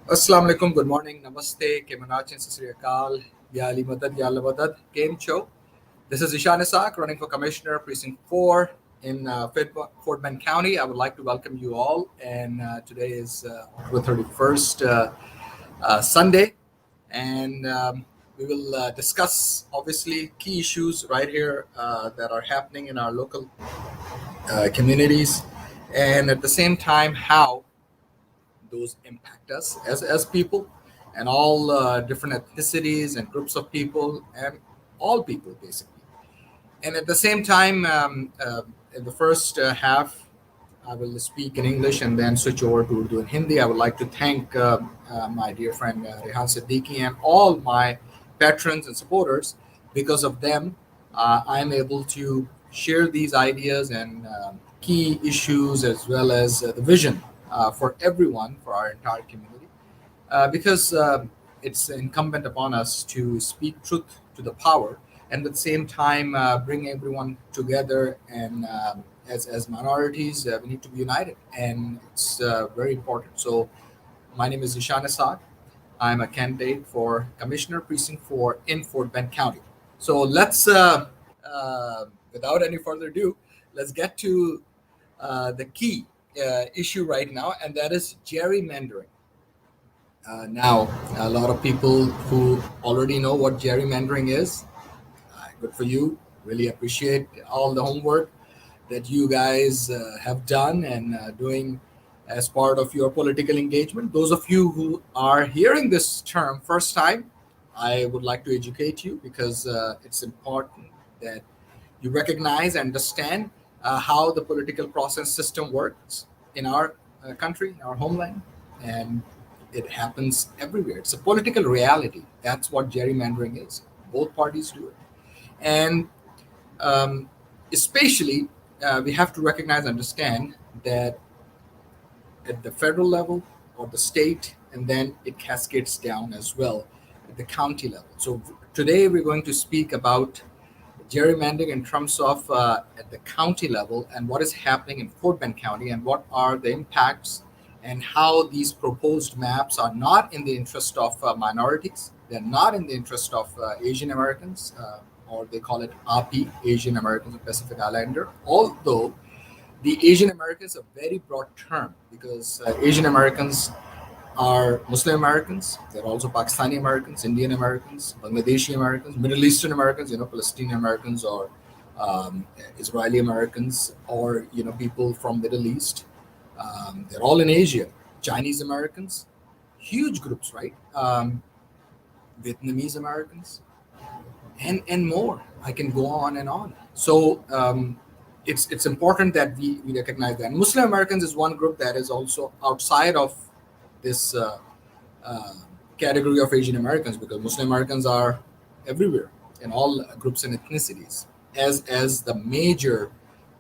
Assalamu alaikum, good morning, namaste, kemanachin, sasriyakal, ya ali madad, ya Allah madad, game show. This is Ishan Isaac, running for Commissioner, Precinct 4 in Fort Bend County. I would like to welcome you all, and today is October 31st, Sunday, and we will discuss, obviously, key issues right here that are happening in our local communities, and at the same time, how those impact us as people and all different ethnicities and groups of people and all people basically. And at the same time, in the first half, I will speak in English and then switch over to Urdu and Hindi. I would like to thank my dear friend Rehan Siddiqui and all my patrons and supporters. Because of them, I'm able to share these ideas and key issues as well as the vision for everyone, for our entire community. Because it's incumbent upon us to speak truth to the power and at the same time bring everyone together and as minorities we need to be united, and it's very important. So my name is Ishan Assad. I'm a candidate for Commissioner Precinct 4 in Fort Bend County. So let's without any further ado, let's get to the key issue right now, and that is gerrymandering. Now, a lot of people who already know what gerrymandering is, good for you. Really appreciate all the homework that you guys have done and doing as part of your political engagement. Those of you who are hearing this term first time, I would like to educate you because it's important that you recognize and understand how the political process system works in our country, in our homeland, and it happens everywhere. It's a political reality. That's what gerrymandering is. Both parties do it. And um, especially, we have to recognize and understand that at the federal level or the state, and then it cascades down as well at the county level. So today we're going to speak about gerrymandering in terms of at the county level and what is happening in Fort Bend County and what are the impacts and how these proposed maps are not in the interest of minorities. They're not in the interest of Asian Americans, or they call it API, Asian Americans and Pacific Islander, although the Asian Americans is a very broad term because Asian Americans are Muslim Americans. They're also Pakistani Americans, Indian Americans, Bangladeshi Americans, Middle Eastern Americans, Palestinian Americans, or Israeli Americans, or people from Middle East. They're all in Asia. Chinese Americans, huge groups, right? Vietnamese Americans, and more. I can go on and on. So it's important that we recognize that. Muslim Americans is one group that is also outside of this uh, category of Asian Americans, because Muslim Americans are everywhere in all groups and ethnicities as the major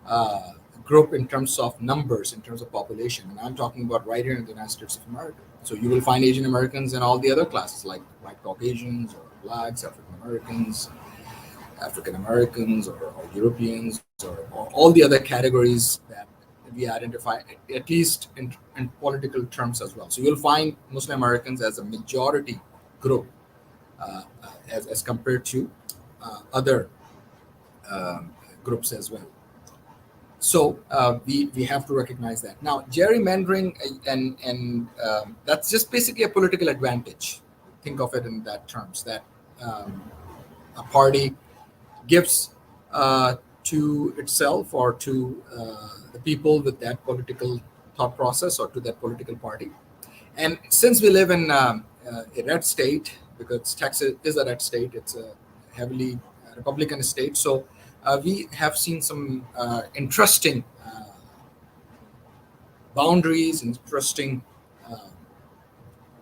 uh, group in terms of numbers, in terms of population. And I'm talking about right here in the United States of America. So you will find Asian Americans in all the other classes like white Caucasians or blacks, African Americans, or Europeans, or all the other categories that we identify, at least in political terms as well. So you'll find Muslim Americans as a majority group as compared to other groups as well. So we have to recognize that. Now, gerrymandering and that's just basically a political advantage. Think of it in that terms that um, a party gives to itself or to the people with that political thought process or to that political party. And since we live in a red state, because Texas is a red state, it's a heavily Republican state. So we have seen some interesting boundaries, interesting uh,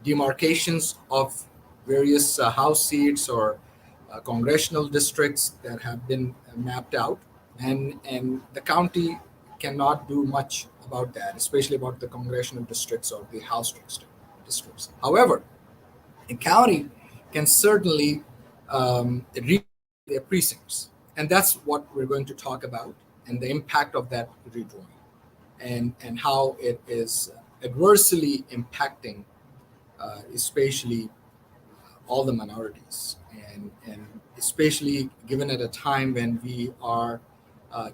demarcations of various House seats or congressional districts that have been mapped out, and the county cannot do much about that, especially about the congressional districts or the House districts. However, a county can certainly redraw their precincts, and that's what we're going to talk about, and the impact of that redrawing, and how it is adversely impacting especially all the minorities, and especially given at a time when we are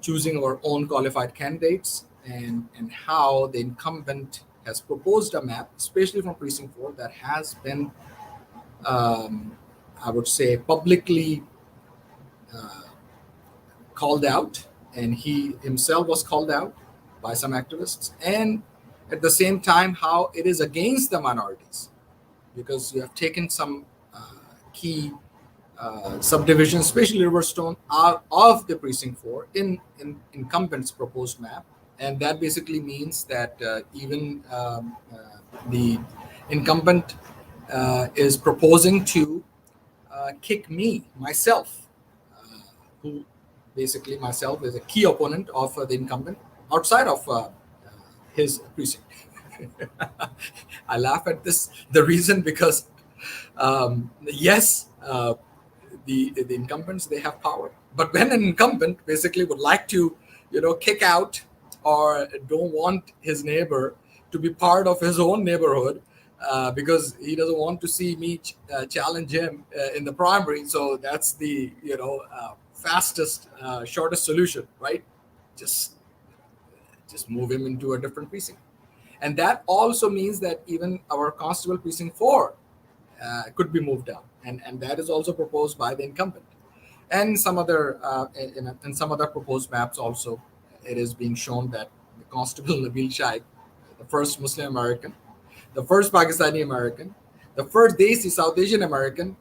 choosing our own qualified candidates, and how the incumbent has proposed a map, especially from Precinct 4, that has been, I would say, publicly called out, and he himself was called out by some activists, and at the same time, how it is against the minorities because you have taken some key subdivisions, especially Riverstone, out of the Precinct 4 in incumbent's proposed map. And that basically means that even the incumbent is proposing to kick myself, who basically myself is a key opponent of the incumbent outside of his precinct. I laugh at this. The reason because yes, the incumbents, they have power, but when an incumbent basically would like to kick out or don't want his neighbor to be part of his own neighborhood because he doesn't want to see me challenge him in the primary, so that's the fastest shortest solution, right? Just just move him into a different precinct. And that also means that even our constable precinct 4 could be moved down, and that is also proposed by the incumbent. And some other in some other proposed maps also, it is being shown that the constable Nabil Shaikh, the first Muslim American, the first Pakistani American, the first Desi South Asian American,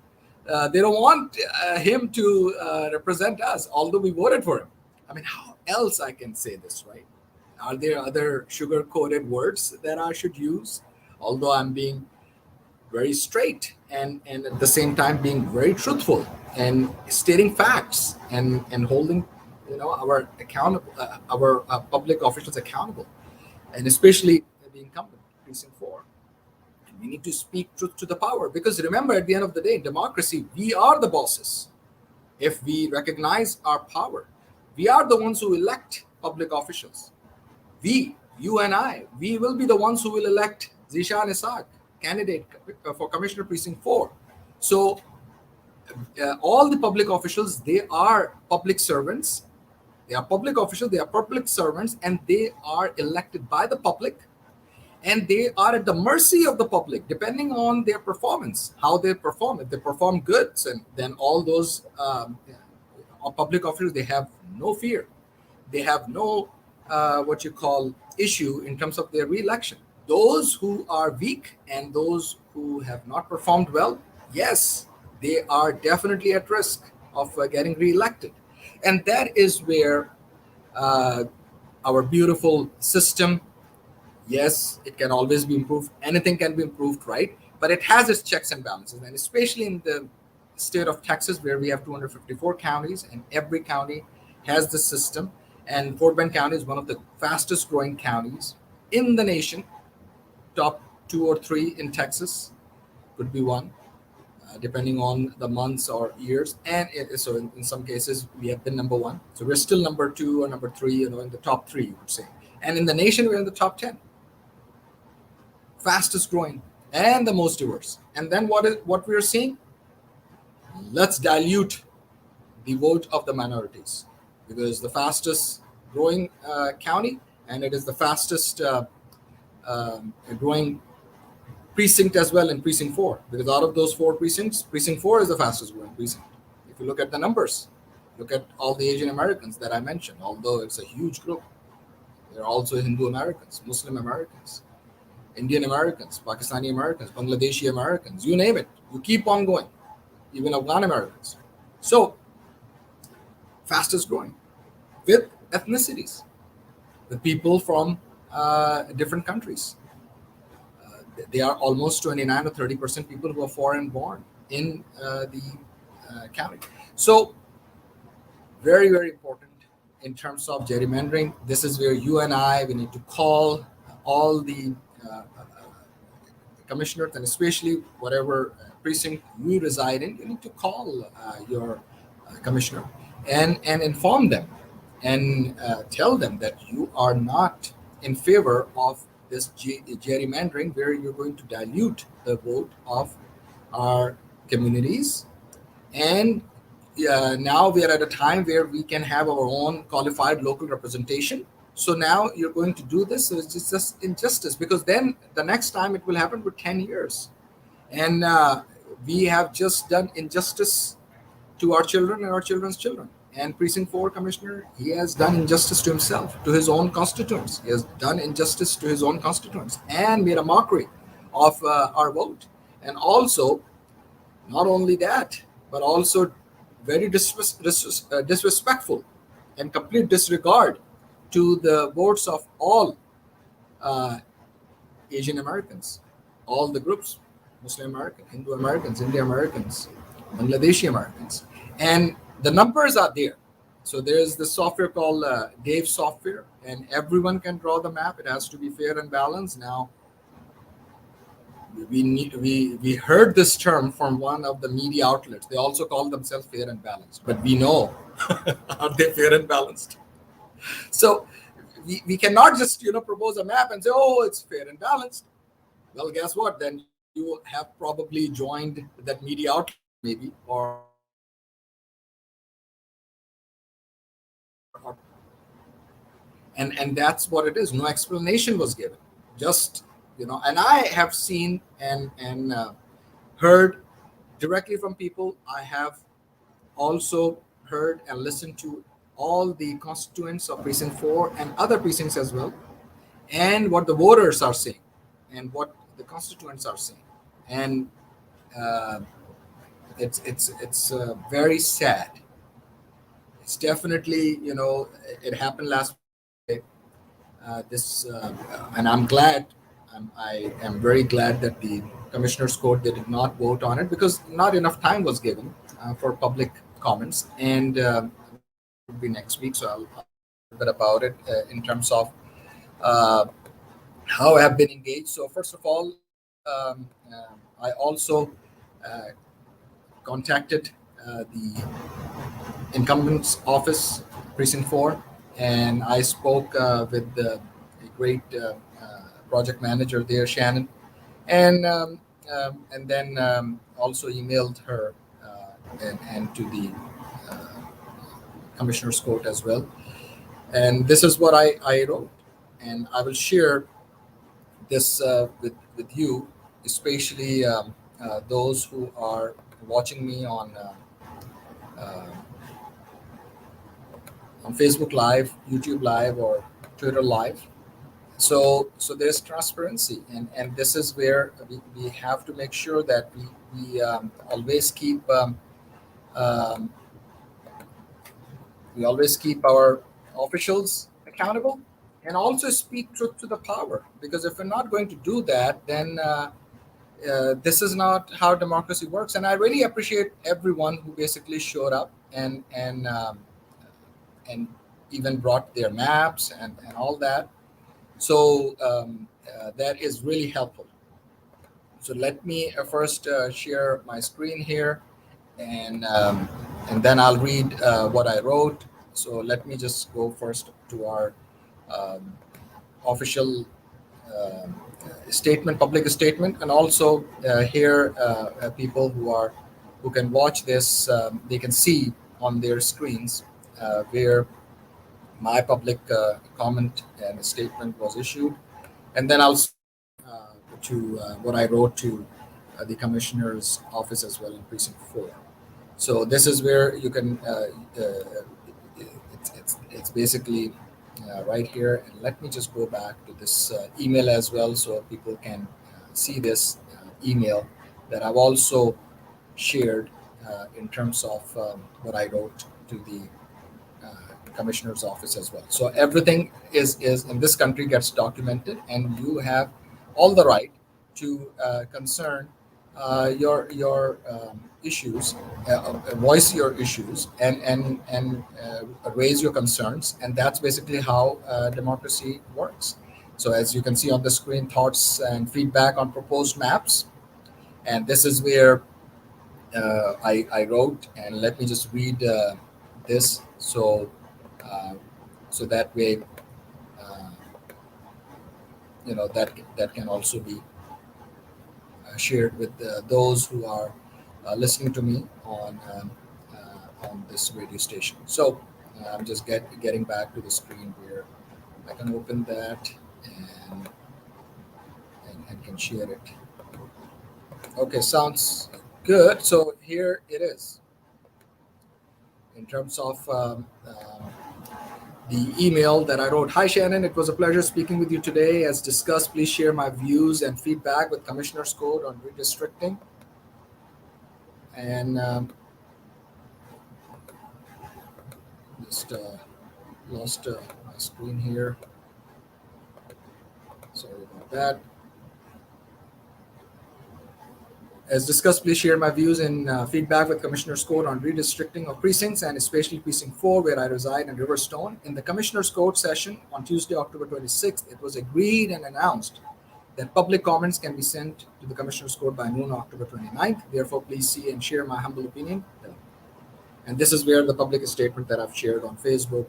they don't want him to represent us, although we voted for him. I mean, how else I can say this, right? Are there other sugar coated words that I should use? Although I'm being very straight and at the same time being very truthful and stating facts and holding our accountable our public officials accountable, and especially the incumbent precinct 4. And we need to speak truth to the power, because remember, at the end of the day, in democracy, we are the bosses. If we recognize our power, we are the ones who elect public officials. You and I, we will be the ones who will elect Zishan Isaac, candidate for Commissioner Precinct 4. So all the public officials, they are public servants. They are public officials, they are public servants, and they are elected by the public. And they are at the mercy of the public, depending on their performance, how they perform. If they perform good, and then all those public officials, they have no fear. They have no what you call issue in terms of their re-election. Those who are weak and those who have not performed well, yes, they are definitely at risk of getting re-elected. And that is where our beautiful system, yes, it can always be improved. Anything can be improved, right? But it has its checks and balances. And especially in the state of Texas, where we have 254 counties, and every county has this system. And Fort Bend County is one of the fastest growing counties in the nation. Top 2 or 3 in Texas, could be 1, depending on the months or years. And so in some cases, we have been number 1. So we're still number 2 or number 3, in the top 3, you would say. And in the nation, we're in the top 10. Fastest growing and the most diverse. And then what we're seeing? Let's dilute the vote of the minorities, because the fastest growing county, and it is the fastest growing precinct as well in precinct 4, because out of those 4 precincts, precinct 4 is the fastest growing precinct. If you look at the numbers, look at all the Asian Americans that I mentioned, although it's a huge group. There are also Hindu Americans, Muslim Americans, Indian Americans, Pakistani Americans, Bangladeshi Americans, you name it. You keep on going, even Afghan Americans. So, fastest growing with ethnicities, with people from different countries. They are almost 29 or 30% people who are foreign born in the county. So, very, very important in terms of gerrymandering. This is where you and I, we need to call all the commissioners, and especially whatever precinct you reside in, you need to call your commissioner and inform them and tell them that you are not in favor of this gerrymandering, where you're going to dilute the vote of our communities. And now we are at a time where we can have our own qualified local representation. So now you're going to do this. So it's just injustice, because then the next time it will happen for 10 years. And we have just done injustice to our children and our children's children. And Precinct 4 Commissioner, he has done injustice to himself, to his own constituents. He has done injustice to his own constituents and made a mockery of our vote. And also, not only that, but also very disrespectful and complete disregard to the votes of all uh, Asian Americans, all the groups, Muslim American, Hindu Americans, Indian Americans, Bangladeshi Americans. And the numbers are there. So there's the software called Dave software, and everyone can draw the map. It has to be fair and balanced. Now, we heard this term from one of the media outlets. They also call themselves fair and balanced, but we know, are they fair and balanced? So we cannot just propose a map and say, oh, it's fair and balanced. Well, guess what? Then you have probably joined that media outlet, maybe, or and that's what it is. No explanation was given. Just and I have seen and heard directly from people. I have also heard and listened to all the constituents of Precinct 4 and other precincts as well, and what the voters are saying, and what the constituents are saying, and uh, it's very sad. It's definitely it happened last Friday. This and I'm glad. I am very glad that the commissioners court, they did not vote on it, because not enough time was given for public comments, and it would be next week. So I'll a bit about it in terms of uh, how I have been engaged. So first of all, I also uh, contacted the incumbent's office, Precinct 4, and I spoke with the great project manager there, Shannon, and then also emailed her and to the uh, commissioner's court as well. And this is what I wrote, and I will share this with you, especially those who are watching me uh, on Facebook Live, YouTube Live, or Twitter Live. So there's transparency, and this is where we have to make sure that um, we always keep our officials accountable, and also speak truth to the power. Because if we're not going to do that, then this is not how democracy works. And I really appreciate everyone who basically showed up and even brought their maps and all that. So that is really helpful. So let me first share my screen here, and then I'll read what I wrote. So let me just go first to our um, official statement, public statement, and also here people who can watch this, they can see on their screens where my public comment and statement was issued, and then I'll to what I wrote to the commissioner's office as well in Precinct 4. So this is where you can. It's basically right here. And let me just go back to this email as well, so people can see this email that I've also shared in terms of what I wrote to the commissioner's office as well. So everything is in this country gets documented, and you have all the right to concern your issues, voice your issues, and raise your concerns, and that's basically how democracy works. So as you can see on the screen, thoughts and feedback on proposed maps, and this is where I wrote, and let me just read this, so uh, so that way, uh, that can also be shared with those who are listening to me on this radio station. So I'm just getting back to the screen where I can open that and and can share it. Okay, sounds good. So here it is. In terms of the email that I wrote. Hi, Shannon. It was a pleasure speaking with you today. As discussed, please share my views and feedback with Commissioner's Code on redistricting. And just lost my screen here. Sorry about that. As discussed, please share my views and feedback with Commissioner's Code on redistricting of precincts and especially Precinct 4, where I reside in Riverstone. In the Commissioner's Code session on Tuesday, October 26th, it was agreed and announced that public comments can be sent to the Commissioner's Code by noon, October 29th. Therefore, please see and share my humble opinion. And this is where the public statement that I've shared on Facebook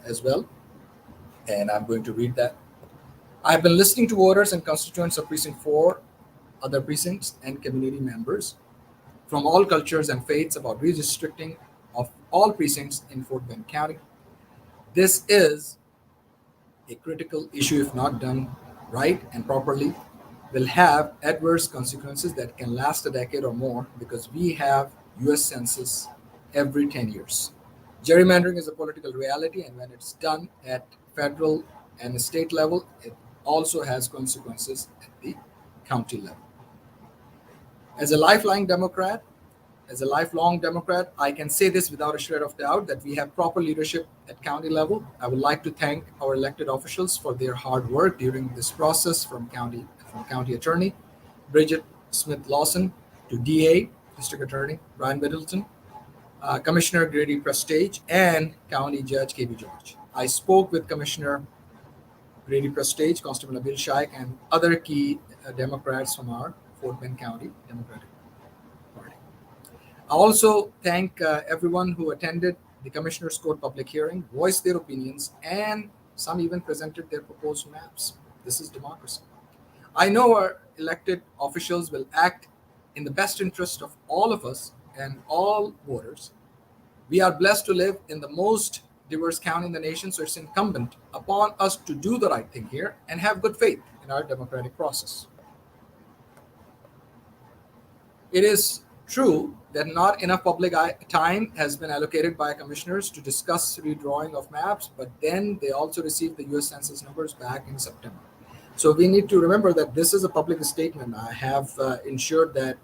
as well. And I'm going to read that. I've been listening to voters and constituents of Precinct 4, other precincts, and community members from all cultures and faiths about redistricting of all precincts in Fort Bend County. This is a critical issue. If not done right and properly, will have adverse consequences that can last a decade or more, because we have US Census every 10 years. Gerrymandering is a political reality, and when it's done at federal and state level, it also has consequences at the county level. As a lifelong Democrat, I can say this without a shred of doubt, that we have proper leadership at county level. I would like to thank our elected officials for their hard work during this process, from County Attorney Bridget Smith Lawson to DA, District Attorney Brian Middleton, Commissioner Grady Prestage, and County Judge KB George. I spoke with Commissioner Grady Prestage, Constable Abil Shaikh, and other key Democrats from our Fort Bend County Democratic Party. I also thank everyone who attended the Commissioner's Court public hearing, voiced their opinions, and some even presented their proposed maps. This is democracy. I know our elected officials will act in the best interest of all of us and all voters. We are blessed to live in the most diverse county in the nation, so it's incumbent upon us to do the right thing here and have good faith in our democratic process. It is true that not enough public time has been allocated by commissioners to discuss redrawing of maps, but then they also received the US Census numbers back in September. So we need to remember that this is a public statement. I have ensured that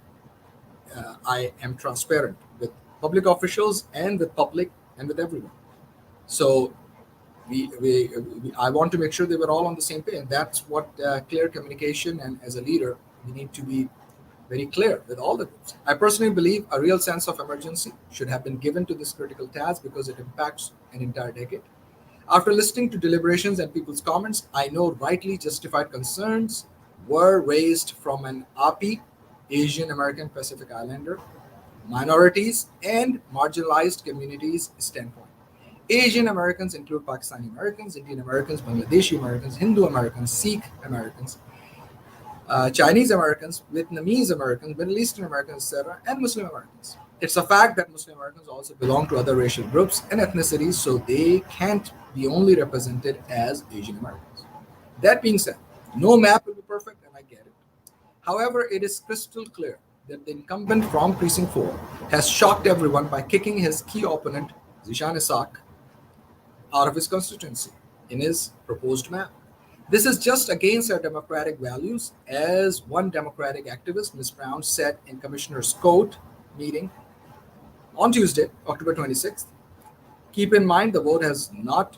I am transparent with public officials and with public and with everyone. So I want to make sure they were all on the same page. And that's what clear communication, and as a leader, we need to be very clear with all the groups. I personally believe a real sense of emergency should have been given to this critical task because it impacts an entire decade. After listening to deliberations and people's comments, I know rightly justified concerns were raised from an API, Asian American Pacific Islander, minorities, and marginalized communities standpoint. Asian Americans include Pakistani Americans, Indian Americans, Bangladeshi Americans, Hindu Americans, Sikh Americans, Chinese Americans, Vietnamese Americans, Middle Eastern Americans, etc., and Muslim Americans. It's a fact that Muslim Americans also belong to other racial groups and ethnicities, so they can't be only represented as Asian Americans. That being said, no map will be perfect, and I get it. However, it is crystal clear that the incumbent from Precinct 4 has shocked everyone by kicking his key opponent, Zishan Isaac, out of his constituency in his proposed map. This is just against our democratic values, as one Democratic activist, Ms. Brown, said in Commissioner's Court meeting on Tuesday, October 26th. Keep in mind, the vote has not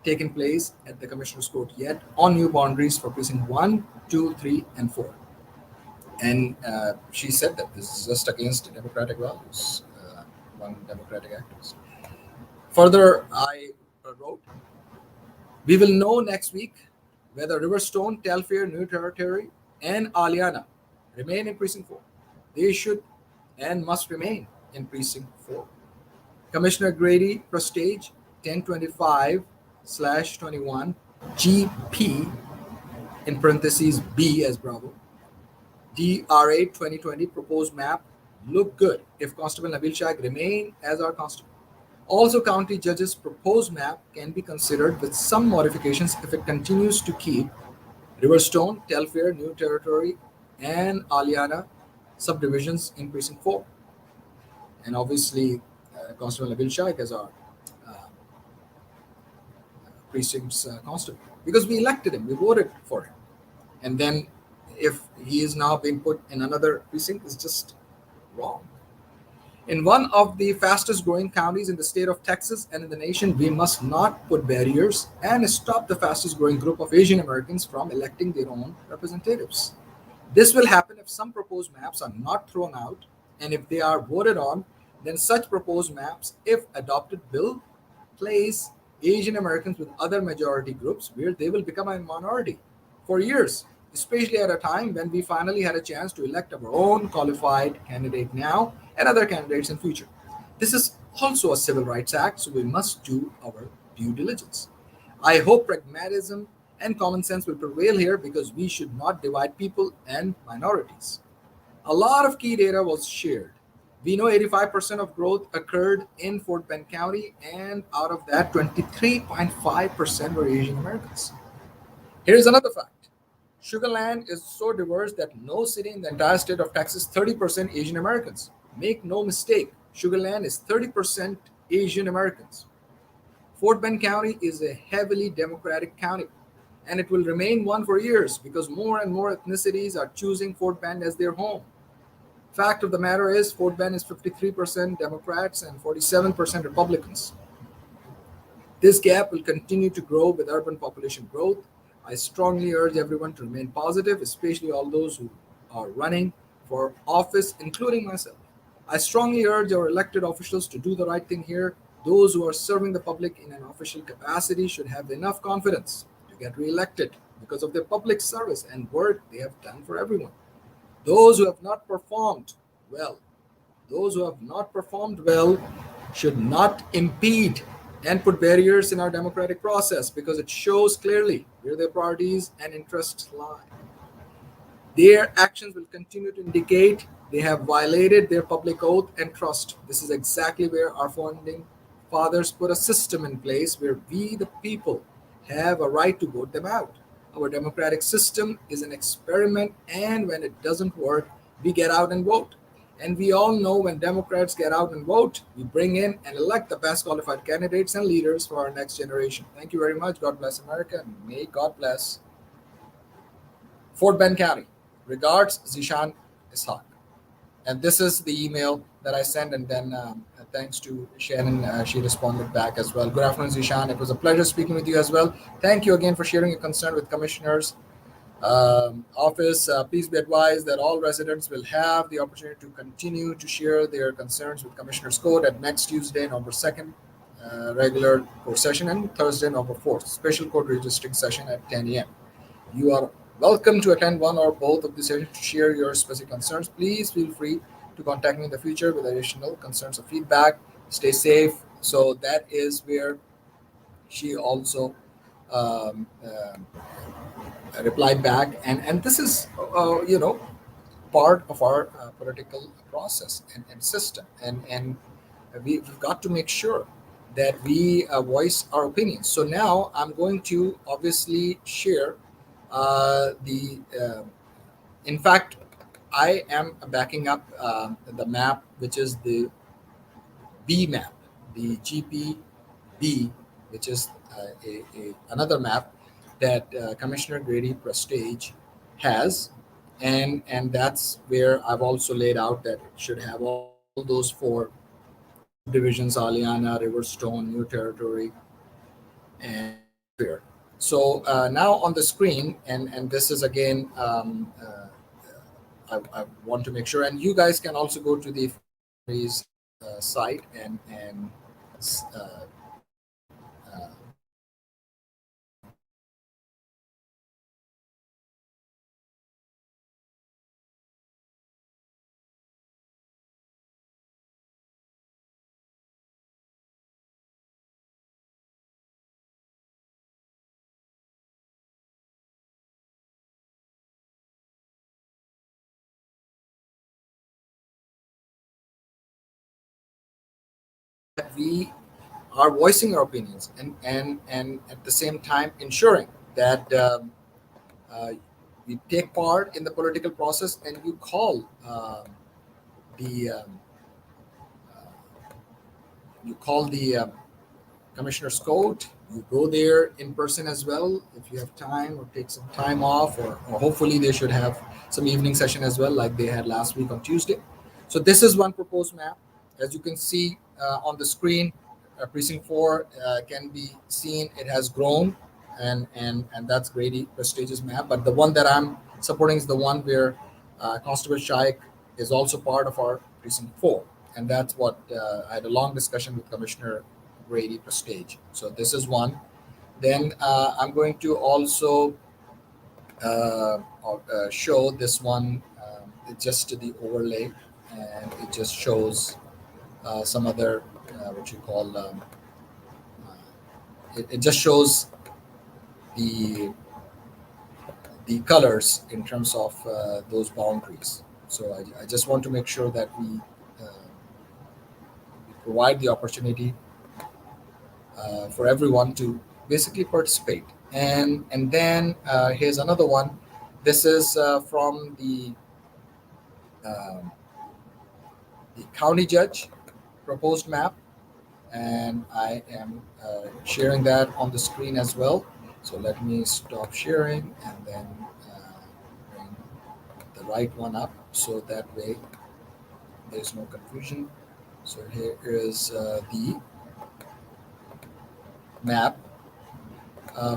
taken place at the Commissioner's Court yet on new boundaries for Precinct 1, 2, 3, and 4. And she said that this is just against democratic values, one Democratic activist. Further, I wrote, we will know next week whether Riverstone, Telfair, New Territory, and Aliana remain in Precinct 4. They should and must remain in Precinct 4. Commissioner Grady Prestage, 1025/21 GP in parentheses B as Bravo. DRA 2020 proposed map look good if Constable Nabil Shah remain as our constable. Also, county judges' proposed map can be considered with some modifications if it continues to keep Riverstone, Telfair, New Territory, and Aliana subdivisions in Precinct 4. And obviously, Constable Nabil Shaikh as our uh, precinct's constable. Because we elected him, we voted for him. And then if he is now being put in another precinct, it's just wrong. In one of the fastest growing counties in the state of Texas and in the nation, we must not put barriers and stop the fastest growing group of Asian Americans from electing their own representatives. This will happen if some proposed maps are not thrown out, and if they are voted on, then such proposed maps, if adopted, will place Asian Americans with other majority groups where they will become a minority for years, especially at a time when we finally had a chance to elect our own qualified candidate now and other candidates in future. This is also a civil rights act, so we must do our due diligence. I hope pragmatism and common sense will prevail here because we should not divide people and minorities. A lot of key data was shared. We know 85% of growth occurred in Fort Bend County, and out of that, 23.5% were Asian Americans. Here's another fact: Sugarland is so diverse that no city in the entire state of Texas is 30% Asian Americans. Make no mistake, Sugarland is 30% Asian Americans. Fort Bend County is a heavily Democratic county, and it will remain one for years because more and more ethnicities are choosing Fort Bend as their home. Fact of the matter is, Fort Bend is 53% Democrats and 47% Republicans. This gap will continue to grow with urban population growth. I strongly urge everyone to remain positive, especially all those who are running for office, including myself. I strongly urge our elected officials to do the right thing here. Those who are serving the public in an official capacity should have enough confidence to get reelected because of their public service and work they have done for everyone. Those who have not performed well, those who have not performed well should not impede and put barriers in our democratic process because it shows clearly where their priorities and interests lie. Their actions will continue to indicate they have violated their public oath and trust. This is exactly where our founding fathers put a system in place where we, the people, have a right to vote them out. Our democratic system is an experiment, and when it doesn't work, we get out and vote. And we all know when Democrats get out and vote, we bring in and elect the best qualified candidates and leaders for our next generation. Thank you very much. God bless America, and may God bless Fort Bend County. Regards, Zishan Ishaq. And this is the email that I sent, and then thanks to Shannon, she responded back as well. Good afternoon, Zishan. It was a pleasure speaking with you as well. Thank you again for sharing your concern with Commissioner's office. Please be advised that all residents will have the opportunity to continue to share their concerns with Commissioner's Court at next Tuesday, November 2nd, regular court session, and Thursday, November 4th, special court registering session at 10 a.m. You are welcome to attend one or both of the sessions to share your specific concerns. Please feel free to contact me in the future with additional concerns or feedback. Stay safe. So that is where she also um, replied back, and this is part of our political process and system, and we've got to make sure that we voice our opinions. So now I'm going to obviously share the in fact, I am backing up the map, which is the B map, the GPB, which is another map that Commissioner Grady Prestige has, and that's where I've also laid out that it should have all those four subdivisions: Aliana, Riverstone, New Territory, and Telfair. So now on the screen, and this is again. I want to make sure, and you guys can also go to the site and uh, we are voicing our opinions, and at the same time ensuring that uh, we take part in the political process, and you call the you call the Commissioner's Court. You go there in person as well if you have time, or take some time off, or hopefully they should have some evening session as well, like they had last week on Tuesday. So this is one proposed map. As you can see on the screen, Precinct 4 can be seen. It has grown, and that's Grady prestigious map. But the one that I'm supporting is the one where Constable Shaikh is also part of our Precinct 4, and that's what I had a long discussion with Commissioner Grady Prestige. So this is one. Then I'm going to also show this one. It's just the overlay, and it just shows some other what you call. It just shows the the colors in terms of those boundaries. So I just want to make sure that we provide the opportunity for everyone to basically participate. And then here's another one. This is from um, the county judge proposed map, and I am sharing that on the screen as well. So let me stop sharing and then bring the right one up, so that way there's no confusion. So here is the map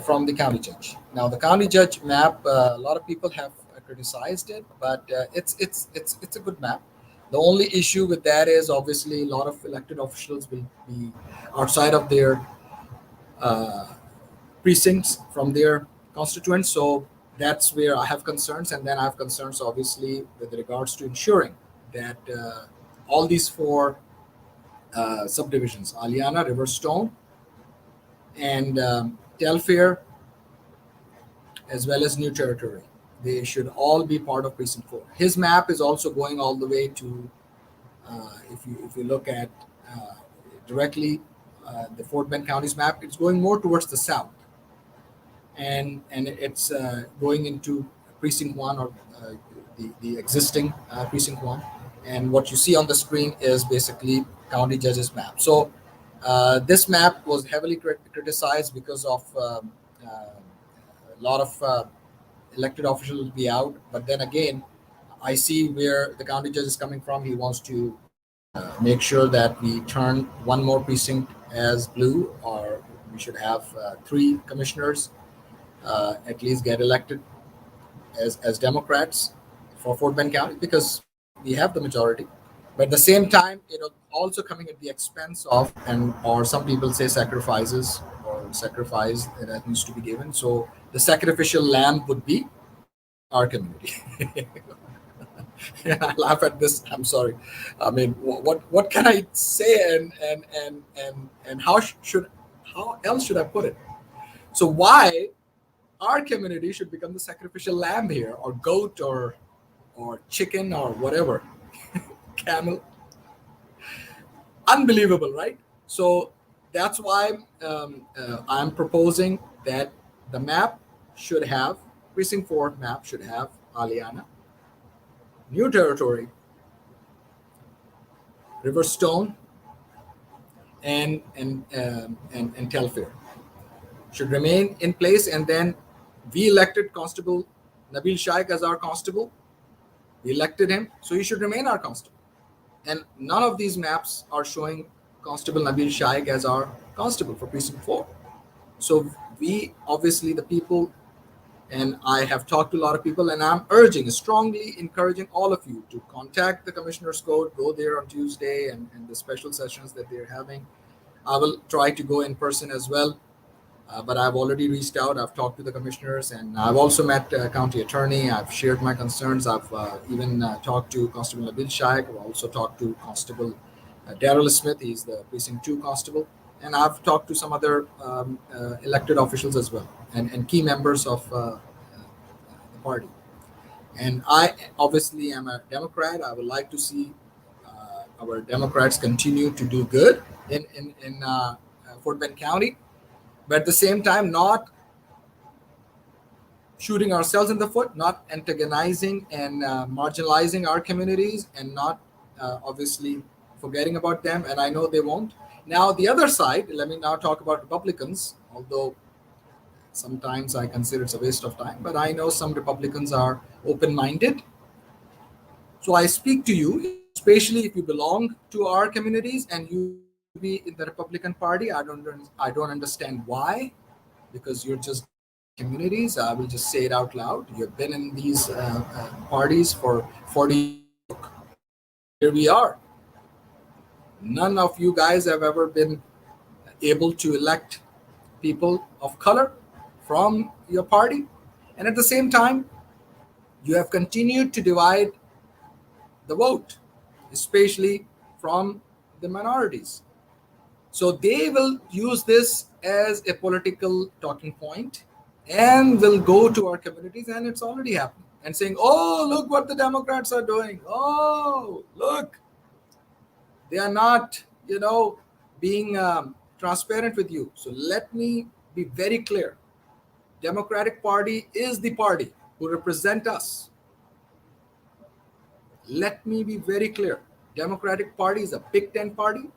from the county judge. Now, the county judge map, a lot of people have criticized it, but it's a good map. The only issue with that is obviously a lot of elected officials will be outside of their uh, precincts from their constituents. So that's where I have concerns, and then I have concerns obviously with regards to ensuring that all these four subdivisions, Aliana, Riverstone, and Telfair, as well as New Territory. They should all be part of Precinct 4. His map is also going all the way to, if you look at directly the Fort Bend County's map, it's going more towards the south, and it's going into Precinct 1, or the existing Precinct 1. And what you see on the screen is basically county judge's map. So this map was heavily criticized because of a lot of elected officials will be out. But then again, I see where the county judge is coming from. He wants to make sure that we turn one more precinct as blue, or we should have three commissioners at least get elected as Democrats for Fort Bend County, because we have the majority. But at the same time, also coming at the expense of, and or some people say sacrifices, or sacrifice that needs to be given. So the sacrificial lamb would be our community. I laugh at this. I'm sorry. I mean, what can I say, and how else should I put it? So why our community should become the sacrificial lamb here, or goat, or chicken, or whatever, camel? Unbelievable, right? So that's why I'm proposing that the map should have, Precinct 4 map should have Aliana, New Territory, Riverstone, and Telfair should remain in place. And then we elected Constable Nabil Shaikh as our constable. We elected him, so he should remain our constable. And none of these maps are showing Constable Nabil Shaikh as our constable for Precinct 4. So we, obviously, the people, and I have talked to a lot of people, and I'm strongly encouraging all of you to contact the Commissioner's Court, go there on Tuesday, and the special sessions that they're having. I will try to go in person as well. But I've already reached out. I've talked to the commissioners, and I've also met county attorney. I've shared my concerns. I've even talked to Constable Nabil Shaikh. I've also talked to Constable Daryl Smith. He's the Precinct 2 constable. And I've talked to some other elected officials as well, and key members of the party. And I obviously am a Democrat. I would like to see our Democrats continue to do good in Fort Bend County, but at the same time, not shooting ourselves in the foot, not antagonizing and marginalizing our communities, and not obviously forgetting about them. And I know they won't. Now, the other side, let me now talk about Republicans, although sometimes I consider it's a waste of time, but I know some Republicans are open minded. So I speak to you, especially if you belong to our communities and you want to be in the Republican Party. I don't understand why, because you're just destroying communities. I will just say it out loud. You've been in these parties for 40 years. Look, here we are. None of you guys have ever been able to elect people of color from your party. And at the same time, you have continued to divide the vote, especially from the minorities. So they will use this as a political talking point and will go to our communities, and it's already happening, and saying, oh, look what the Democrats are doing. Oh, look, they are not, being transparent with you. So let me be very clear. Democratic Party is the party who represent us. Let me be very clear. Democratic Party is a Big Ten party.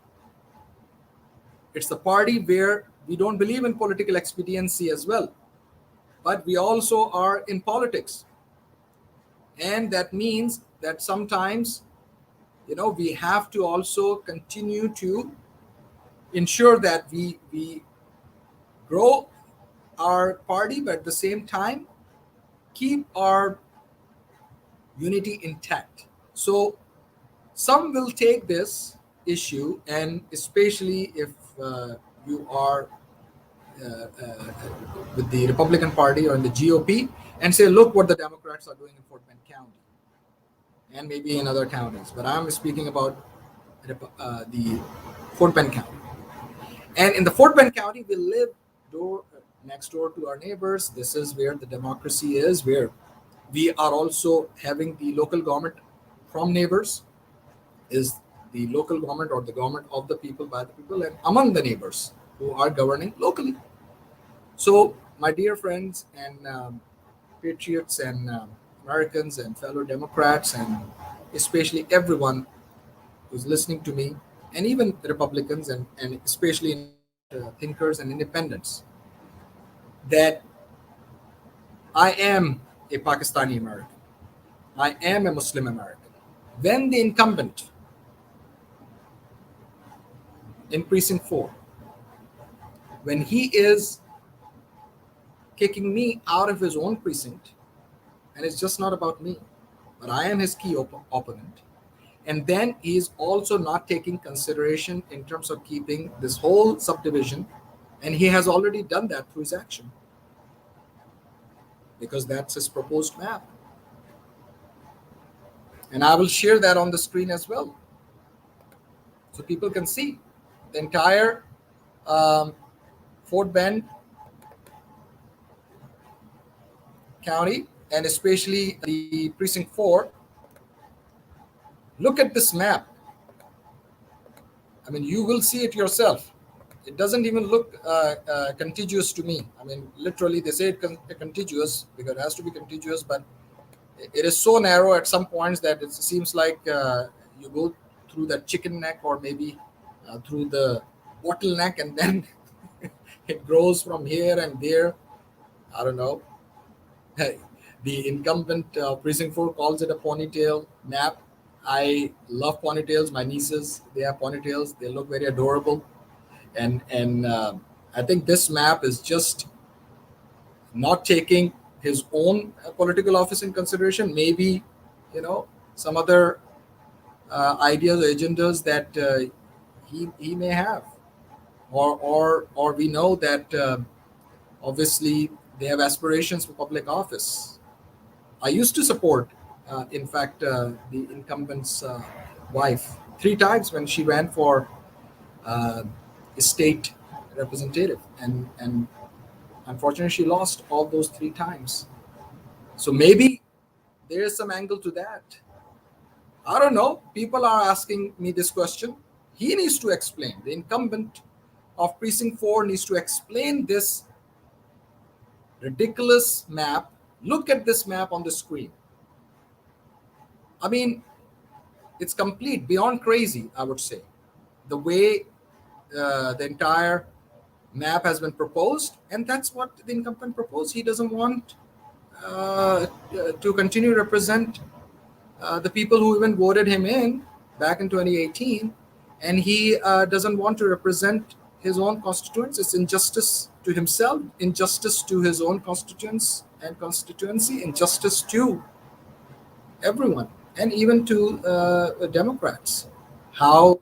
It's the party where we don't believe in political expediency as well, but we also are in politics. And that means that sometimes, we have to also continue to ensure that we grow our party, but at the same time, keep our unity intact. So some will take this issue, and especially if you are with the Republican Party or in the GOP, and say, look what the Democrats are doing in Fort Bend County and maybe in other counties. But I'm speaking about the Fort Bend County. And in the Fort Bend County, we live next door to our neighbors. This is where the democracy is, where we are also having the local government from neighbors, is the local government or the government of the people, by the people, and among the neighbors who are governing locally. So, my dear friends and patriots and Americans and fellow Democrats, and especially everyone who's listening to me, and even the Republicans and especially thinkers and independents, that I am a Pakistani American. I am a Muslim American. When the incumbent in Precinct 4, when he is kicking me out of his own precinct, and it's just not about me, but I am his key opponent, and then he is also not taking consideration in terms of keeping this whole subdivision, and he has already done that through his action, because that's his proposed map. And I will share that on the screen as well, so people can see the entire Fort Bend County, and especially the Precinct 4. Look at this map. I mean, you will see it yourself. It doesn't even look contiguous to me. I mean, literally, they say it's contiguous because it has to be contiguous, but it is so narrow at some points that it seems like you go through that chicken neck, or maybe through the bottleneck, and then it grows from here and there. I don't know. The incumbent Precinct 4 calls it a ponytail map. I love ponytails. My nieces, they have ponytails. They look very adorable. And I think this map is just not taking his own political office in consideration. Maybe, some other ideas or agendas that he may have, or we know that obviously they have aspirations for public office. I used to support, in fact, the incumbent's wife 3 times when she ran for uh, state representative, and unfortunately she lost all those 3 times. So maybe there is some angle to that. I don't know. People are asking me this question. He needs to explain. The incumbent of Precinct 4 needs to explain this ridiculous map. Look at this map on the screen. I mean, it's complete, beyond crazy, I would say. The way the entire map has been proposed, and that's what the incumbent proposed. He doesn't want to continue to represent the people who even voted him in back in 2018, and he doesn't want to represent his own constituents. It's injustice to himself, injustice to his own constituents and constituency, injustice to everyone, and even to Democrats. How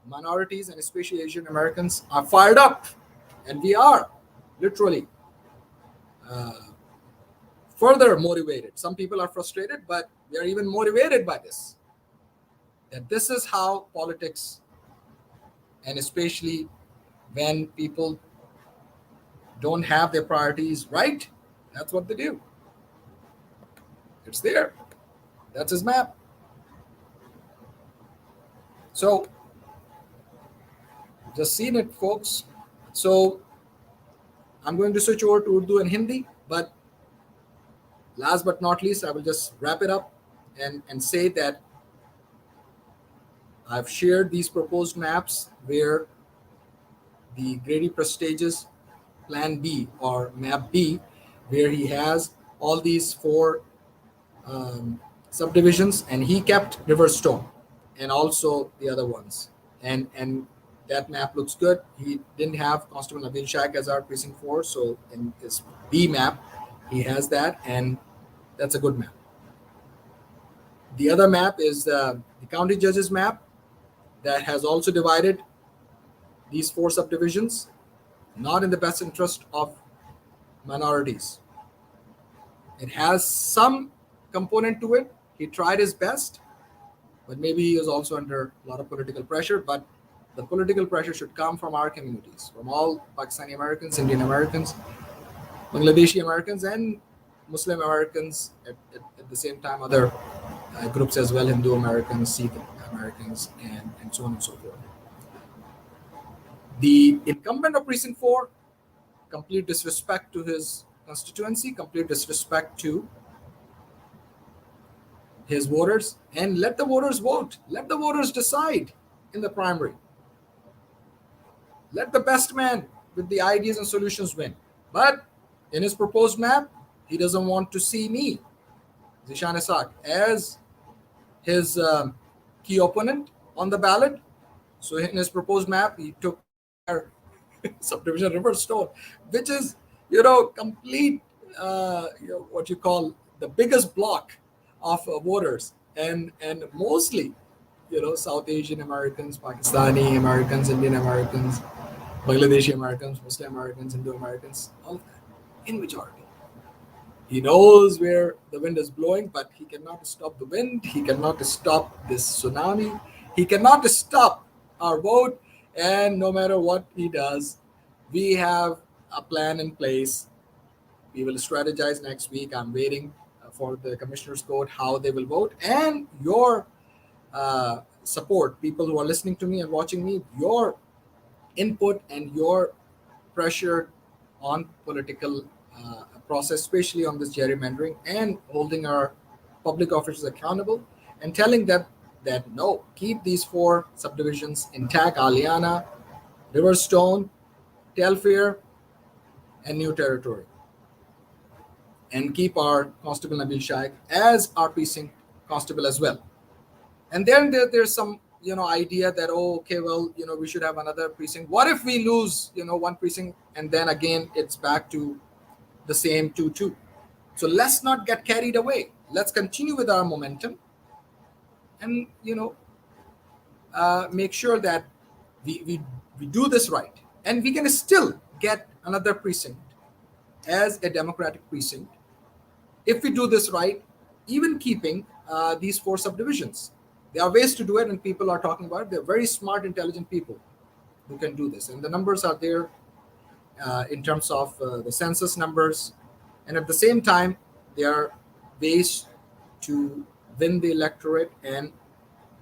minorities and especially Asian Americans are fired up, and we are literally further motivated. Some people are frustrated, but we are even motivated by this. That this is how politics, and especially when people don't have their priorities right, that's what they do. It's there. That's his map. So, just seen it, folks. So, I'm going to switch over to Urdu and Hindi, but last but not least, I will just wrap it up and say that I've shared these proposed maps where the Grady Prestige's Plan B or Map B, where he has all these four subdivisions, and he kept Riverstone and also the other ones. And that map looks good. He didn't have Constable Nabil Shaikh as our precinct 4, so in his B map, he has that, and that's a good map. The other map is the county judge's map that has also divided these four subdivisions, not in the best interest of minorities. It has some component to it. He tried his best, but maybe he was also under a lot of political pressure. But the political pressure should come from our communities, from all Pakistani Americans, Indian Americans, Bangladeshi Americans, and Muslim Americans, at the same time other groups as well, Hindu Americans, Sikh Americans, and so on and so forth. The incumbent of Precinct 4, complete disrespect to his constituency, complete disrespect to his voters, and let the voters vote. Let the voters decide in the primary. Let the best man with the ideas and solutions win. But in his proposed map, he doesn't want to see me, Zishan Ishaq, as his key opponent on the ballot. So in his proposed map, he took the entire subdivision Riverstone, which is, complete, what you call the biggest block of voters, and mostly, South Asian Americans, Pakistani Americans, Indian Americans, Bangladeshi Americans, Muslim Americans, Hindu Americans, all of that in majority. He knows where the wind is blowing, but he cannot stop the wind. He cannot stop this tsunami. He cannot stop our vote. And no matter what he does, we have a plan in place. We will strategize next week. I'm waiting for the commissioner's court, how they will vote, and your support, people who are listening to me and watching me, your input and your pressure on political process, especially on this gerrymandering, and holding our public officials accountable, and telling them that no, keep these four subdivisions intact: Aliana, Riverstone, Telfair, and New Territory, and keep our Constable Nabil Shaikh as our precinct constable as well. And then there's some idea that, we should have another precinct. What if we lose one precinct, and then again it's back to the same 2-2? So let's not get carried away. Let's continue with our momentum, and make sure that we do this right, and we can still get another precinct as a democratic precinct if we do this right, even keeping these four subdivisions. There are ways to do it, and people are talking about it. They're very smart, intelligent people who can do this, and the numbers are there in terms of the census numbers, and at the same time there are ways to win the electorate and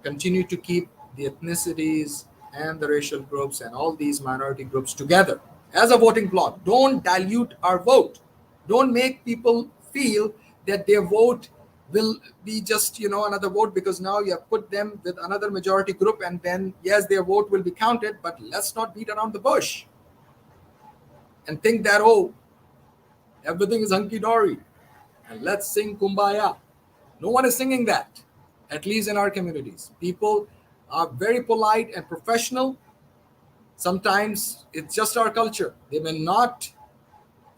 continue to keep the ethnicities and the racial groups and all these minority groups together as a voting bloc. Don't dilute our vote. Don't make people feel that their vote will be just another vote, because now you have put them with another majority group, and then yes, their vote will be counted. But let's not beat around the bush and think that, oh, everything is hunky-dory and let's sing kumbaya. No one is singing that, at least in our communities. People are very polite and professional. Sometimes it's just our culture. They may not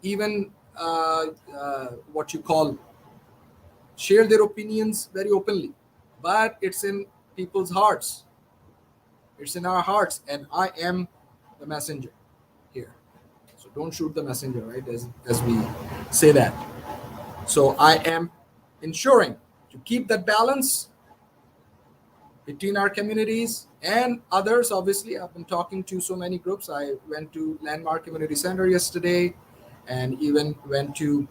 even what you call share their opinions very openly, but it's in people's hearts. It's in our hearts, and I am the messenger here. So don't shoot the messenger, right? As we say that. So I am ensuring to keep that balance between our communities and others. Obviously, I've been talking to so many groups. I went to Landmark Community Center yesterday, and even went to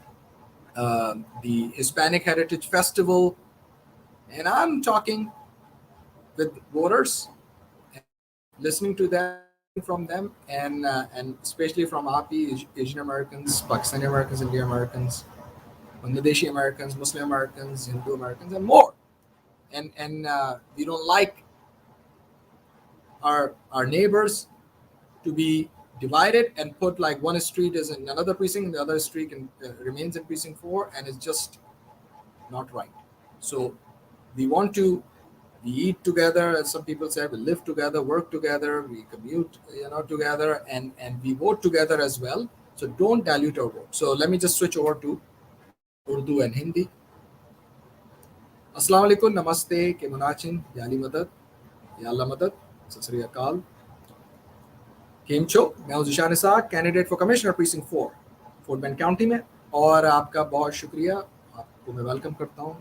the Hispanic Heritage Festival, and I'm talking with voters, listening to them, learning from them, and especially from API, Asian Americans, Pakistani Americans, Indian Americans, Bangladeshi Americans, Muslim Americans, Hindu Americans, and more. And we don't like our neighbors to be divided and put like one street is in another precinct and the other street remains in precinct 4, and it's just not right. So we want to eat together, as some people say, we live together, work together, we commute together, and we vote together as well. So don't dilute our vote. So let me just switch over to Urdu and Hindi. Assalamu alaikum, namaste, ke munachin, yali madad, ya Allah madad, sat sri akal. केम छो, मैं हूं Zeeshan Isaq, candidate for commissioner precinct 4 Fort Bend County में, और आपका बहुत शुक्रिया, आपको मैं वेलकम करता हूं,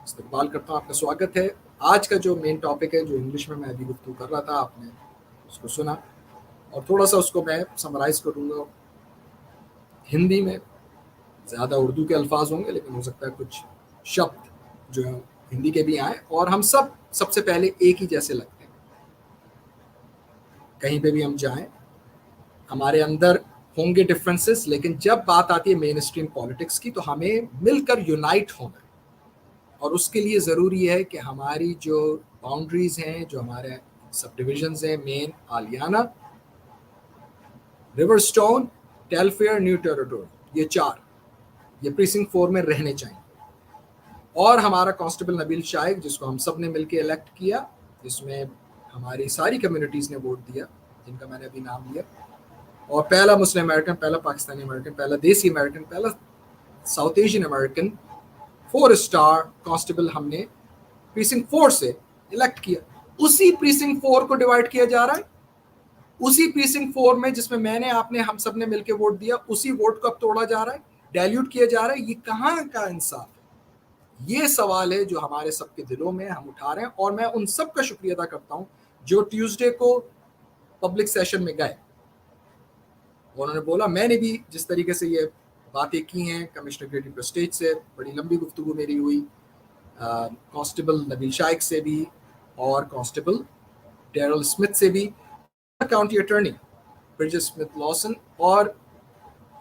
इस्तकबाल करता हूं, आपका स्वागत है। आज का जो मेन टॉपिक है, जो इंग्लिश में मैं अभी गुफ्तगू कर रहा था, आपने उसको सुना, और थोड़ा सा उसको मैं समराइज करूँगा हिंदी में। ज़्यादा उर्दू के अल्फाज होंगे, लेकिन हो सकता है कुछ शब्द जो हिंदी के भी आए, और हम सबसे पहले एक ही जैसे लगते हैं। कहीं पे भी हम जाएं, हमारे अंदर होंगे डिफरेंसेस, लेकिन जब बात आती है मेन स्ट्रीम पॉलिटिक्स की, तो हमें मिलकर यूनाइट होना है, और उसके लिए ज़रूरी है कि हमारी जो बाउंड्रीज हैं, जो हमारे सब डिविजन्स हैं, Main, Aliana, River Stone, Telfair, New Territory, ये 4 ये प्रीसिंक्ट 4 में रहने चाहिए। और हमारा कांस्टेबल नबील शाइक, जिसको हम सब ने मिलकर इलेक्ट किया, जिसमें हमारी सारी कम्युनिटीज़ ने वोट दिया, जिनका मैंने अभी नाम लिया, और पहला मुस्लिम अमेरिकन, पहला पाकिस्तानी अमेरिकन, पहला देसी अमेरिकन, पहला south Asian American 4 star constable हमने प्रीसिंक्ट 4 से इलेक्ट किया। उसी प्रीसिंक्ट 4 को डिवाइड किया जा रहा है, उसी प्रीसिंक्ट 4 में जिसमें मैंने, आपने, हम सब ने मिलकर वोट दिया, उसी वोट को अब तोड़ा जा रहा है, डाइल्यूट किया जा रहा है। ये कहाँ का इंसाफ है? ये सवाल है जो हमारे सबके दिलों में हम उठा रहे हैं, और मैं उन सब का शुक्रिया अदा करता हूँ जो ट्यूसडे को पब्लिक सेशन में गए। उन्होंने बोला, मैंने भी जिस तरीके से ये बातें की हैं कमिश्नर ग्रेडी प्रेस्टेज से, बड़ी लंबी गुफ्तगू मेरी हुई, कांस्टेबल नबील शाइक से भी, और कांस्टेबल डेरल स्मिथ से भी, county attorney bridges Smith Lawson, और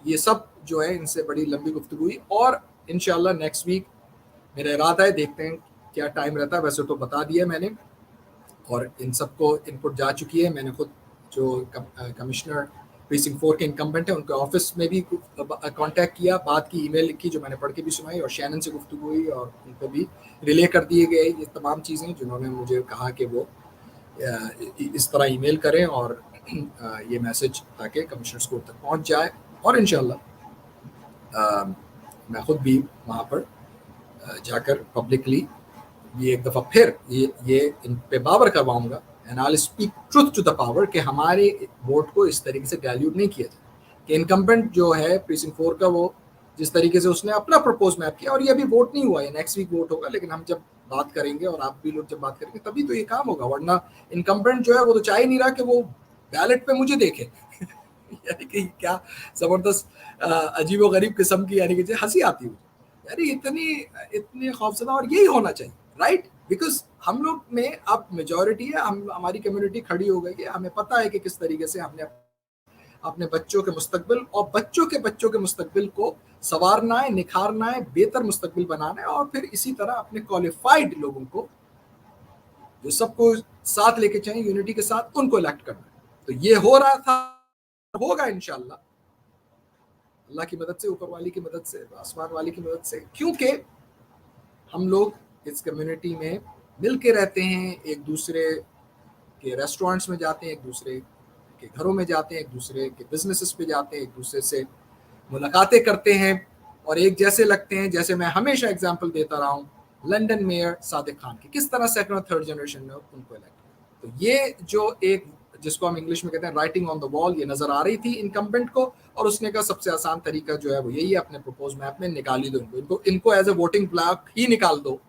ये सब जो है इनसे बड़ी लंबी गुफ्तगू हुई। और इंशाल्लाह नेक्स्ट वीक मेरा इरादा है, देखते हैं क्या टाइम रहता है, वैसे तो बता दिया मैंने, और इन सबको इनपुट जा चुकी है। मैंने खुद जो कमिश्नर प्रीसिंक्ट 4 के इनकम्बेंट है, उनके ऑफिस में भी कांटेक्ट किया, बात की, ईमेल लिखी, जो मैंने पढ़ के भी सुनाई, और शैनन से गुफ्तगू हुई, और उनको भी रिले कर दिए गए ये तमाम चीज़ें, जिन्होंने मुझे कहा कि वो इस तरह ईमेल करें और ये मैसेज ताकि कमिश्नर्स को तक पहुंच जाए। और इंशाल्लाह मैं खुद भी वहाँ पर जाकर पब्लिकली ये एक दफ़ा फिर ये इन पे बावर करवाऊंगा, and I speak truth to the power, कि हमारे वोट को इस तरीके से डाइल्यूट नहीं किया जाए। कि इनकम्बेंट जो है प्रीसिंक्ट 4 का, वो जिस तरीके से उसने अपना प्रपोज मैप किया, और ये अभी वोट नहीं हुआ है, नेक्स्ट वीक वोट होगा, लेकिन हम जब बात करेंगे और आप भी लोग जब बात करेंगे तभी तो ये काम होगा, वरना इनकम्बेंट जो है वो तो चाह ही नहीं रहा कि वो बैलेट पे मुझे देखे। यानी कि क्या ज़बरदस्त अजीब व गरीब किस्म की, यानी कि हंसी आती है यार, इतनी खौफजदा, और यही होना चाहिए। राइट, बिकॉज हम लोग में अब मेजॉरिटी है, हमारी कम्युनिटी खड़ी हो गई है, हमें पता है कि किस तरीके से हमने अपने बच्चों के मुस्तकबिल और बच्चों के मुस्तकबिल को संवारना है, निखारना है, बेहतर मुस्तकबिल बनाना है, और फिर इसी तरह अपने क्वालिफाइड लोगों को जो सबको साथ लेके चलें यूनिटी के साथ, उनको इलेक्ट करना है। तो ये हो रहा था, होगा इंशाल्लाह, अल्लाह की मदद से, ऊपर वाली की मदद से, आसमान वाली की मदद से, क्योंकि हम लोग इस कम्युनिटी में मिल के रहते हैं, एक दूसरे के रेस्टोरेंट्स में जाते हैं, एक दूसरे के घरों में जाते हैं, एक दूसरे के बिजनेसेस पे जाते हैं, एक दूसरे से मुलाकातें करते हैं और एक जैसे लगते हैं। जैसे मैं हमेशा एग्जांपल देता रहा हूँ लंदन मेयर सादिक खान की, किस तरह सेकंड और थर्ड जनरेशन में उनको इलेक्ट किया। तो ये जो एक, जिसको हम इंग्लिश में कहते हैं राइटिंग ऑन द वॉल, ये नजर आ रही थी इनकम्बेंट को, और उसने कहा सबसे आसान तरीका जो है वो यही है, अपने प्रपोज मैप में निकाल ही दो इनको एज ए वोटिंग ब्लॉक ही निकाल दो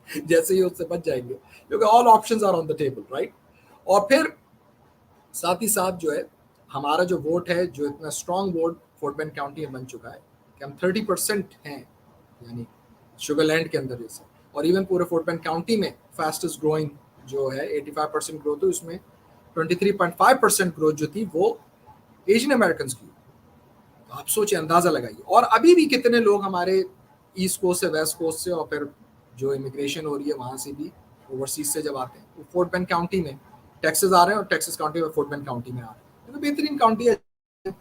जैसे ही उससे बच जाएंगे, क्योंकि all options are on the table, right. और फिर साथ ही साथ जो है हमारा जो वोट है, जो इतना strong vote fort bend county में बन चुका है कि हम 30% हैं, यानी शुगरलैंड के अंदर जैसे, और इवन पूरे फोर्ट बेंड काउंटी में फास्टेस्ट ग्रोइंग जो है 85% ग्रोथ, उसमें 23.5% ग्रोथ जो थी वो एशियन अमेरिकन की। तो आप सोचिए, अंदाजा लगाइए। और अभी भी कितने लोग हमारे ईस्ट कोस्ट से, वेस्ट कोस्ट से, और फिर जो इमिग्रेशन हो रही है वहां से भी, ओवरसीज से जब आते हैं, वो फोर्ट बेंड काउंटी में टैक्सेस आ रहे हैं, और टेक्सास काउंटी में फोर्ट बेंड काउंटी में आ रहे हैं। तो बेहतरीन काउंटी है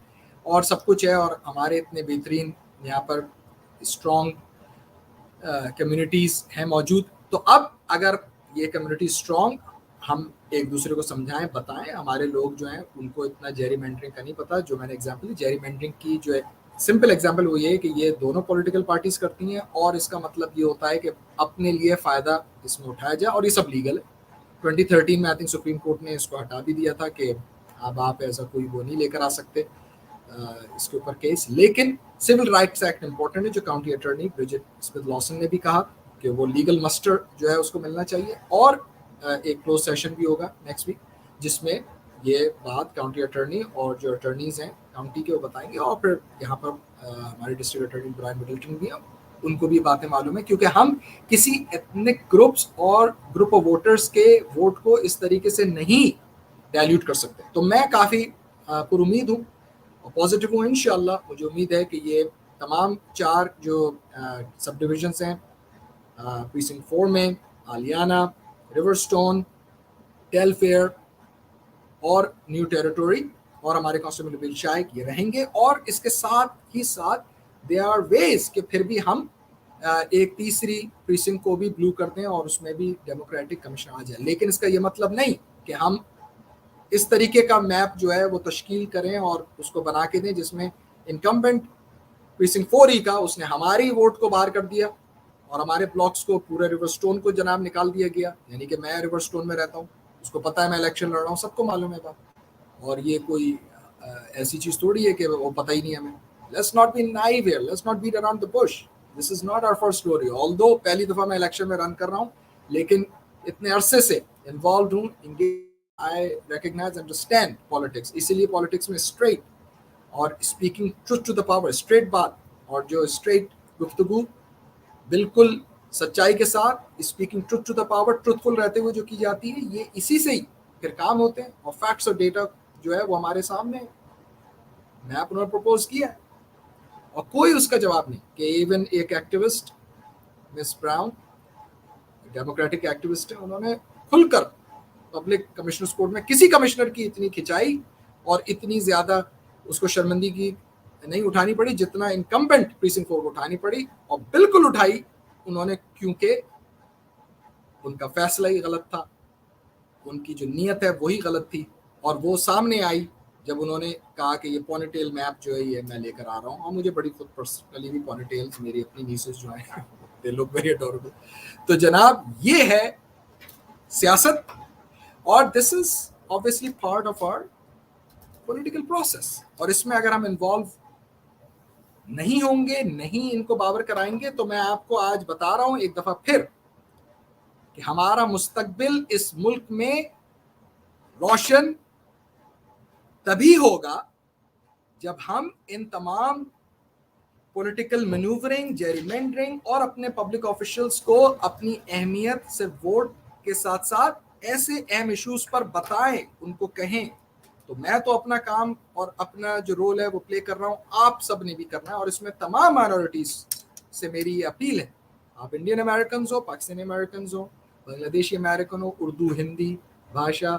और सब कुछ है, और हमारे इतने बेहतरीन यहाँ पर स्ट्रॉन्ग कम्युनिटीज हैं मौजूद। तो अब अगर ये कम्युनिटी स्ट्रॉन्ग, हम एक दूसरे को समझाएं, बताएं, हमारे लोग जो हैं उनको इतना जेरीमैंडरिंग का नहीं पता। जो मैंने एग्जांपल दी जेरीमैंडरिंग की, जो है सिंपल एग्जांपल वो ये है कि ये दोनों पॉलिटिकल पार्टीज करती हैं, और इसका मतलब ये होता है कि अपने लिए फ़ायदा इसमें उठाया जाए, और ये सब लीगल है। 2013 में आई थिंक सुप्रीम कोर्ट ने इसको हटा भी दिया था कि अब आप ऐसा कोई वो नहीं लेकर आ सकते इसके ऊपर केस। लेकिन सिविल राइट्स एक्ट इंपॉर्टेंट है, जो county attorney Bridget Smith Lawson ने भी कहा कि वो लीगल मस्टर जो है उसको मिलना चाहिए। और एक क्लोज सेशन भी होगा नेक्स्ट वीक, जिसमें ये बात काउंटी अटॉर्नी और जो अटॉर्नीज हैं काउंटी के वो बताएंगे, और फिर यहाँ पर हमारे डिस्ट्रिक्ट अटॉर्नी ब्रायन मिडलटन भी हैं, उनको भी बातें मालूम है, क्योंकि हम किसी एथनिक ग्रुप्स और ग्रुप ऑफ वोटर्स के वोट को इस तरीके से नहीं डायल्यूट कर सकते। तो मैं काफ़ी पुरुमीद हूँ और पॉजिटिव हूँ। इंशाल्लाह मुझे उम्मीद है कि ये तमाम 4 जो सब डिविजन्स हैं प्रीसिंक्ट 4 में, आलियाना, रिवरस्टोन, टेलफेयर और न्यू टेरिटोरी, और हमारे कांस्टेबल बिल शाइक ये रहेंगे। और इसके साथ ही साथ दे आर वेज कि फिर भी हम एक तीसरी प्रीसिंक्ट को भी ब्लू कर दें और उसमें भी डेमोक्रेटिक कमीशन आ जाए। लेकिन इसका ये मतलब नहीं कि हम इस तरीके का मैप जो है वो तश्कील करें और उसको बना के दें जिसमें इनकम्बेंट प्रीसिंक्ट 4 ही का, उसने हमारी वोट को बाहर कर दिया और हमारे ब्लॉक्स को, पूरे रिवरस्टोन को जनाब निकाल दिया गया। यानी कि मैं रिवरस्टोन में रहता हूँ, उसको पता है मैं इलेक्शन लड़ रहा हूँ, सबको मालूम है बात, और ये कोई ऐसी चीज़ थोड़ी है कि वो पता ही नहीं हमें। Let's not be naive here, let's not beat around the bush, this is not our first glory. Although पहली दफ़ा मैं इलेक्शन में रन कर रहा हूँ, लेकिन इतने अरसे से इन्वॉल्व हूँ, आई रिकग्नाइज अंडरस्टैंड पॉलिटिक्स। इसीलिए पॉलिटिक्स में स्ट्रेट और speaking truth to the power, straight बात और जो स्ट्रेट गुफ्तगू बिल्कुल सच्चाई के साथ, speaking truth to the power, truthful रहते हुए जो की जाती है, ये इसी से ही फिर काम होते हैं। और फैक्ट्स और डेटा जो है वो हमारे सामने है। मैं अपना प्रपोज किया और कोई उसका जवाब नहीं कि इवन एक activist miss brown, democratic activist है, उन्होंने खुलकर पब्लिक कमिश्नर्स कोर्ट में किसी कमिश्नर की इतनी खिंचाई और इतनी ज़्यादा उसको शर्मिंदगी नहीं उठानी पड़ी जितना इनकम्बेंट प्रीसिंक्ट 4 को उठानी पड़ी, और बिल्कुल उठाई उन्होंने, क्योंकि उनका फैसला ही गलत था, उनकी जो नीयत है वही गलत थी। और वो सामने आई जब उन्होंने कहा कि ये पॉनीटेल मैप जो है ये मैं लेकर आ रहा हूँ। और मुझे बड़ी खुद पर्सनली भी पॉनीटेल्स, मेरी अपनी नीसेस जो हैं दे लुक वेरी अडोरेबल। तो जनाब ये है सियासत, और this is obviously part of our political process. और इसमें अगर हम इन्वॉल्व नहीं होंगे, नहीं इनको बावर कराएंगे, तो मैं आपको आज बता रहा हूं एक दफा फिर कि हमारा मुस्तकबिल इस मुल्क में रोशन तभी होगा जब हम इन तमाम پولیٹیکل مینوورنگ, جیریمینڈرنگ اور اپنے پبلک آفیشلس کو اپنی اہمیت سے ووٹ کے ساتھ ساتھ ایسے اہم ایشوز پر بتائیں, ان کو کہیں. تو میں تو اپنا کام اور اپنا جو رول ہے وہ پلے کر رہا ہوں, آپ سب نے بھی کرنا ہے, اور اس میں تمام مائنورٹیز سے میری یہ اپیل ہے, آپ انڈین امریکنز ہو, پاکستانی امریکنز ہو, بنگلہ دیشی امریکن ہو, اردو ہندی بھاشا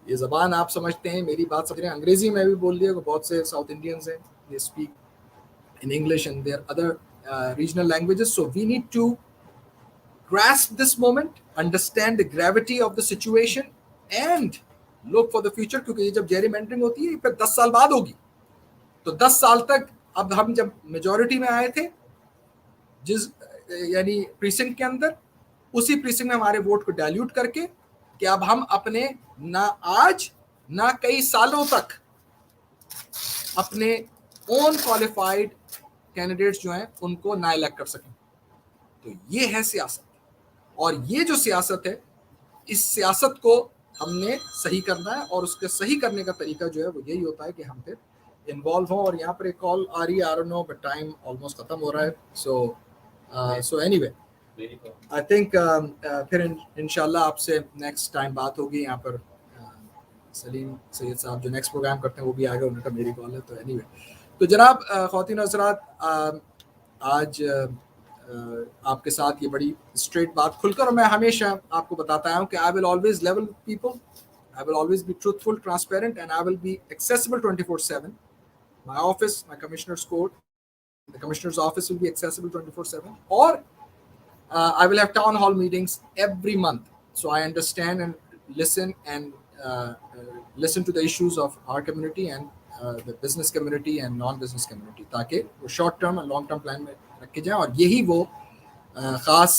یہ زبان آپ سمجھتے ہیں, میری بات سمجھ رہے ہیں, انگریزی میں بھی بول دیا, بہت سے ساؤتھ انڈینز ہیں they speak in English and their other regional languages. So we need to grasp this moment, understand the gravity of the situation and look for the future. کیونکہ یہ جب جیری مینڈرنگ ہوتی ہے پھر 10 سال بعد ہوگی, تو 10 سال تک اب ہم جب میجورٹی میں آئے تھے جس یعنی پریسنکٹ کے اندر, اسی پریسنکٹ میں ہمارے ووٹ کو ڈائلیوٹ کر کے کہ اب ہم اپنے نہ آج نہ کئی سالوں تک اپنے اون کوالیفائڈ کینڈیڈیٹس جو ہیں ان کو نہ الیکٹ کر سکیں. تو یہ ہے سیاست, اور یہ جو سیاست ہے اس سیاست کو ہم نے صحیح کرنا ہے, اور اس کے صحیح کرنے کا طریقہ جو ہے وہ یہی ہوتا ہے کہ ہم پھر انوالو ہوں. اور یہاں پر ایک کال آ رہی ہے, I don't know but time almost ختم ہو رہا ہے. So any way I think پھر انشاءاللہ آپ سے نیکسٹ ٹائم بات ہوگی. یہاں پر سلیم سید صاحب جو نیکسٹ پروگرام کرتے ہیں وہ بھی آ گئے, ان کا میری کال ہے. تو اینی وے, تو جناب خواتین و حضرات, آج آپ کے ساتھ یہ بڑی اسٹریٹ بات کھل کر, اور میں ہمیشہ آپ کو بتاتا آیا ہوں کہ I will always level people, I will always be truthful, transparent, and I will be accessible 24/7. My office, my commissioner's court, the commissioner's office will be accessible 24/7, or I will have town hall meetings every month, so I understand and listen and listen to the issues of our community and the business community and non-business community, تاکہ وہ short term اور long term plan میں رکھے جائیں. اور یہی وہ خاص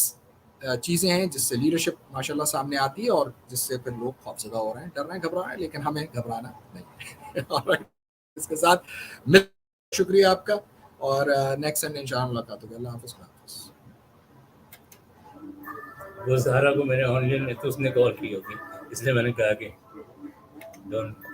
چیزیں ہیں جس سے لیڈرشپ ماشاء اللہ سامنے آتی ہے, اور جس سے پھر لوگ خوفزدہ ہو رہے ہیں, ڈر رہے ہیں, گھبرا رہے ہیں, لیکن ہمیں گھبرانا نہیں. اس کے ساتھ شکریہ آپ کا, اور نیکسٹ سنڈے انشاءاللہ ملاقات ہوگی. اللہ حافظ. وہ سہارا کو میں نے آن لائن تو اس نے کال کی ہوگی, اس لیے میں نے کہا کہ ڈونٹ